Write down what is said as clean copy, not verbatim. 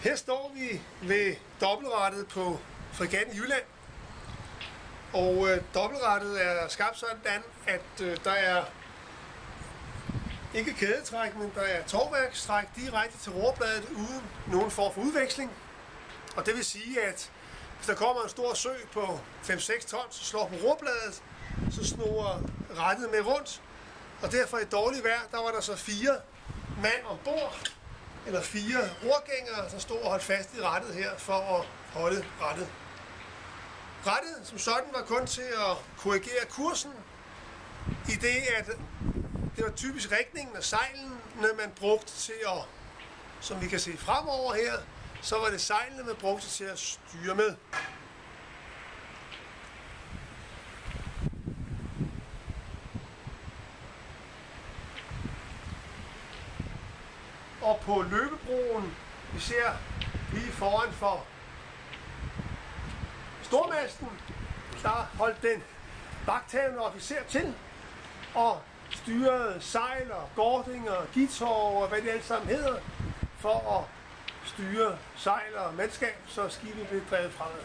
Her står vi ved dobbeltrettet på fregatten Jylland. Og dobbeltrettet er skabt sådan, at der er ikke kædetræk, men der er tovværkstræk direkte til rorbladet uden nogen form for udveksling. Og det vil sige, at hvis der kommer en stor sø på 5-6 tons, så slår på rorbladet, så snurrer rettet med rundt. Og derfor i dårligt vejr, der var der så 4 mand ombord, eller 4 rorgængere, der stod og holdt fast i rettet her for at holde rettet. Rettet som sådan var kun til at korrigere kursen, i det at det var typisk rigtningen af sejlene, man brugte til at, som vi kan se fremover her, så var det sejlene, man brugte til at styre med. Og på løbebroen, vi ser lige foran for stormasten, der holdt den vagthavende officer til og styrede sejl og gording og gitår og hvad det alt sammen hedder, for at styre sejl og mandskab, så skibet blev drevet fremad.